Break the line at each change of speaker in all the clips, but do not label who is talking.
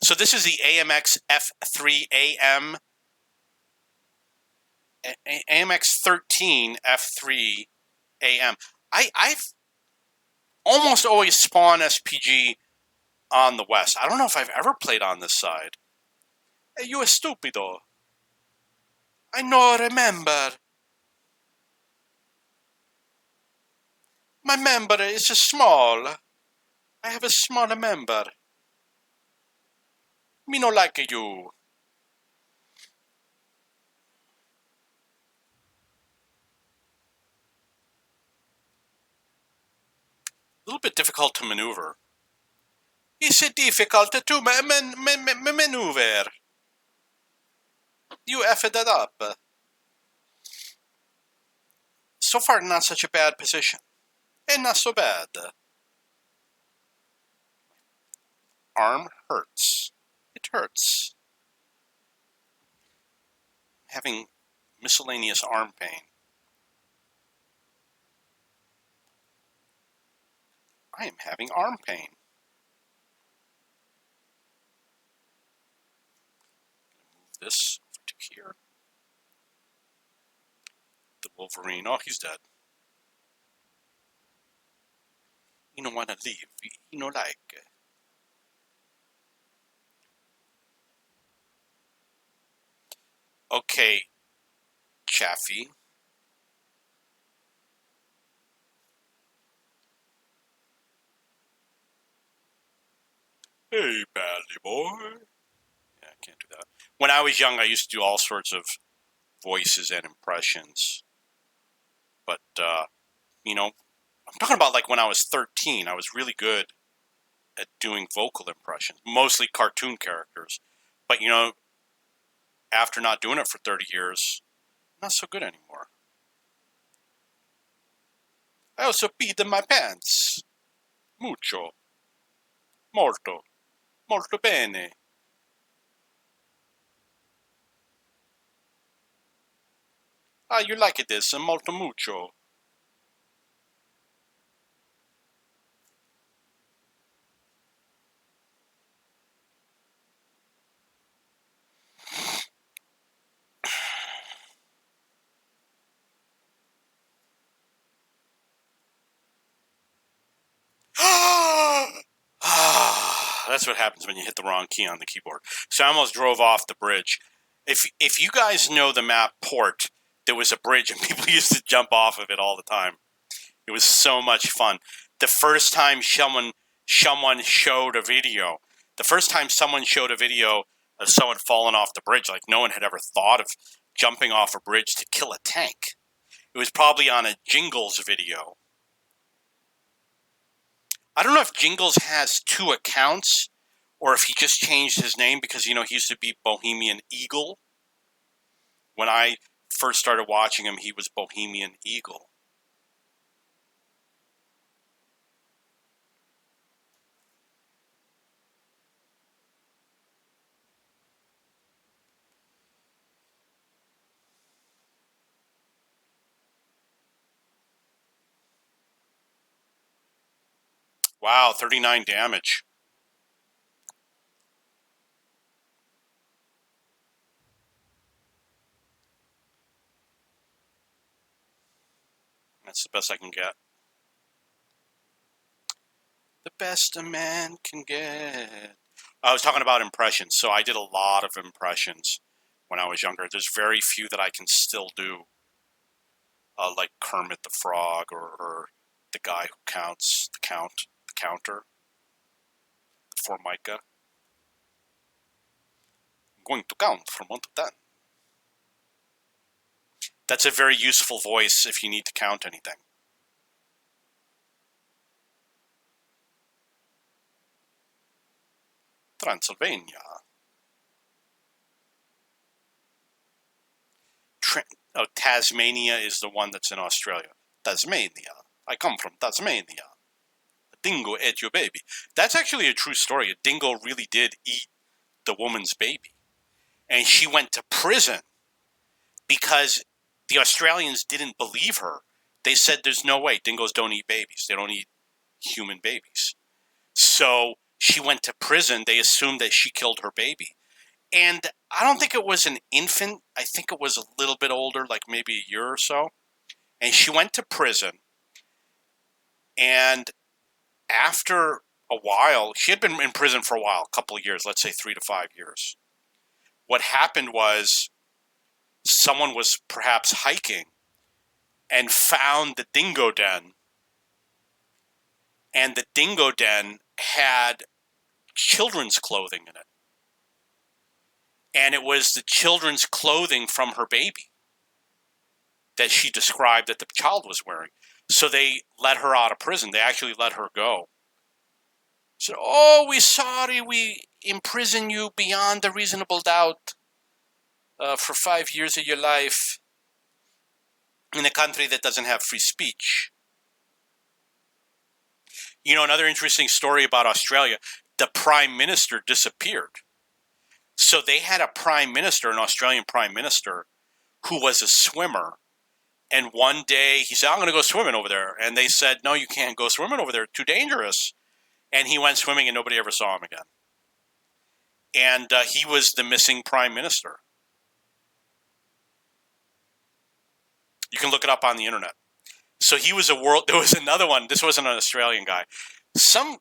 So this is the AMX F3 AMX 13 F3 AM. I've almost always spawned SPG on the west. I don't know if I've ever played on this side. Hey, you a stupido. I no remember. My member is small. I have a small member. Me no like you. A little bit difficult to maneuver. It's difficult to maneuver. You effed that up. So far, not such a bad position. And not so bad. Arm hurts. It hurts. Having miscellaneous arm pain. I am having arm pain. Move this to here. The Wolverine. Oh, he's dead. You don't want to leave. You know, like. Okay, Chaffee. Hey, badly boy. Yeah, I can't do that. When I was young, I used to do all sorts of voices and impressions. But, you know, I'm talking about like when I was 13. I was really good at doing vocal impressions, mostly cartoon characters. But, you know, after not doing it for 30 years, not so good anymore. I also peed in my pants. Mucho. Molto. Molto bene. Ah, you like it this, molto mucho. That's what happens when you hit the wrong key on the keyboard. So I almost drove off the bridge. If you guys know the map Port, there was a bridge and people used to jump off of it all the time. It was so much fun. The first time someone showed a video, of someone falling off the bridge, like no one had ever thought of jumping off a bridge to kill a tank. It was probably on a Jingles video. I don't know if Jingles has two accounts or if he just changed his name because, you know, he used to be Bohemian Eagle. When I first started watching him, he was Bohemian Eagle. Wow, 39 damage. That's the best I can get. The best a man can get. I was talking about impressions, so I did a lot of impressions when I was younger. There's very few that I can still do, like Kermit the Frog or the guy who counts, the counter, the Formica. I'm going to count from 1 to 10. That's a very useful voice if you need to count anything. Transylvania. Tasmania is the one that's in Australia. Tasmania. I come from Tasmania. A dingo ate your baby. That's actually a true story. A dingo really did eat the woman's baby. And she went to prison because the Australians didn't believe her. They said there's no way. Dingoes don't eat babies. They don't eat human babies. So she went to prison. They assumed that she killed her baby. And I don't think it was an infant. I think it was a little bit older, like maybe a year or so. And she went to prison. And after a while, she had been in prison for a while, a couple of years, let's say 3 to 5 years. What happened was someone was perhaps hiking and found the dingo den. And the dingo den had children's clothing in it. And it was the children's clothing from her baby that she described that the child was wearing. So they let her out of prison. They actually let her go. Said, "Oh, we're sorry. We imprison you beyond a reasonable doubt for 5 years of your life in a country that doesn't have free speech." You know, another interesting story about Australia, the prime minister disappeared. So they had a prime minister, an Australian prime minister, who was a swimmer. And one day he said, "I'm going to go swimming over there." And they said, "No, you can't go swimming over there. Too dangerous." And he went swimming and nobody ever saw him again. And he was the missing prime minister. You can look it up on the internet. So he was there was another one. This wasn't an Australian guy.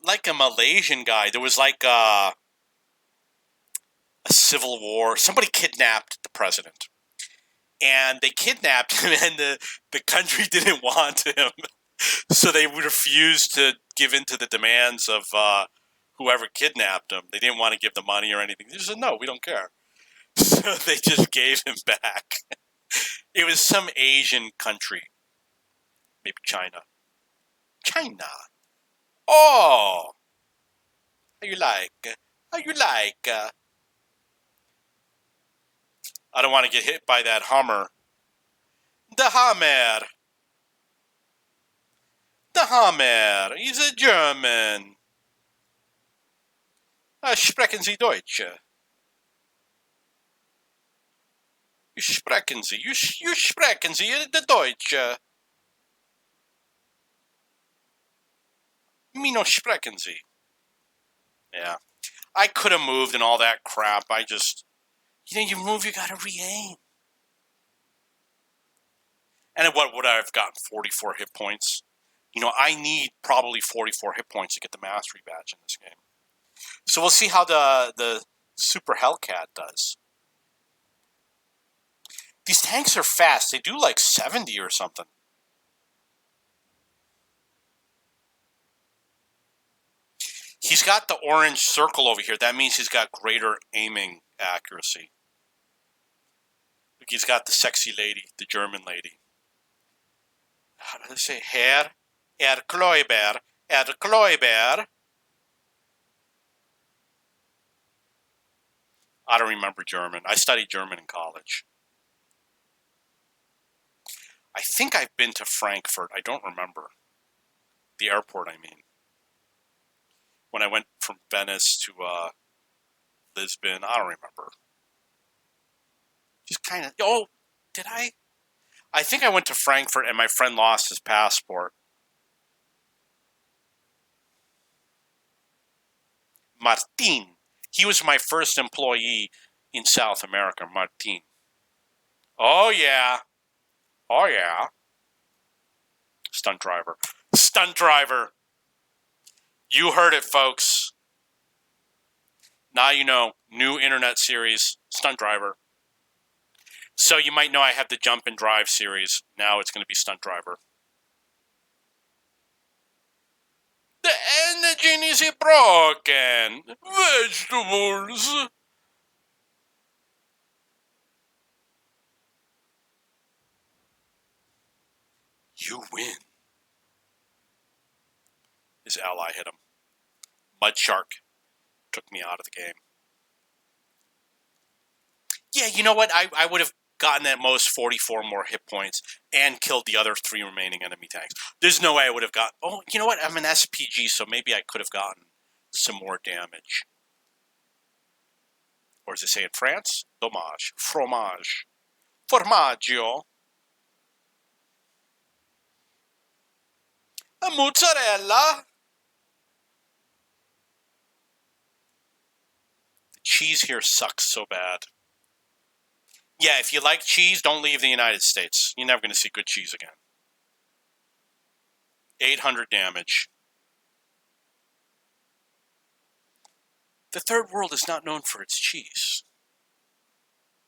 Like a Malaysian guy. There was like a civil war. Somebody kidnapped the president. And they kidnapped him, and the country didn't want him. So they refused to give in to the demands of whoever kidnapped him. They didn't want to give the money or anything. They just said, "No, we don't care." So they just gave him back. It was some Asian country. Maybe China. China. Oh. How you like? How you like? I don't want to get hit by that Hummer. The Hammer. The Hammer. He's a German. Sprechen Sie Deutsch? Sprechen Sie. You sprechen Sie the Deutsch. Me no sprechen Sie. Yeah. I could have moved and all that crap. I just... you move, you gotta re-aim. And what would I have gotten? 44 hit points? I need probably 44 hit points to get the mastery badge in this game. So we'll see how the Super Hellcat does. These tanks are fast. They do like 70 or something. He's got the orange circle over here. That means he's got greater aiming accuracy. Look, he's got the sexy lady, the German lady. How do they say? Herr Kläuber. Herr Kläuber. I don't remember German. I studied German in college. I think I've been to Frankfurt. I don't remember. The airport, I mean. When I went from Venice to Lisbon, I don't remember. Just kind of... Oh, did I? I think I went to Frankfurt and my friend lost his passport. Martin. He was my first employee in South America, Martin. Oh, yeah. Oh, yeah. Stunt driver. Stunt driver. You heard it, folks. Now you know. New internet series, Stunt Driver. So you might know I have the Jump and Drive series. Now it's going to be Stunt Driver. The engine is broken. Vegetables. You win. His ally hit him. Mud Shark took me out of the game. Yeah, you know what? I would have gotten at most 44 more hit points and killed the other 3 remaining enemy tanks. There's no way I would have gotten... Oh, you know what? I'm an SPG, so maybe I could have gotten some more damage. Or does it say in France? Dommage. Fromage. Formaggio. A mozzarella. cheese here sucks so bad. Yeah, if you like cheese, don't leave the United States. You're never going to see good cheese again. 800 damage. The third world is not known for its cheese.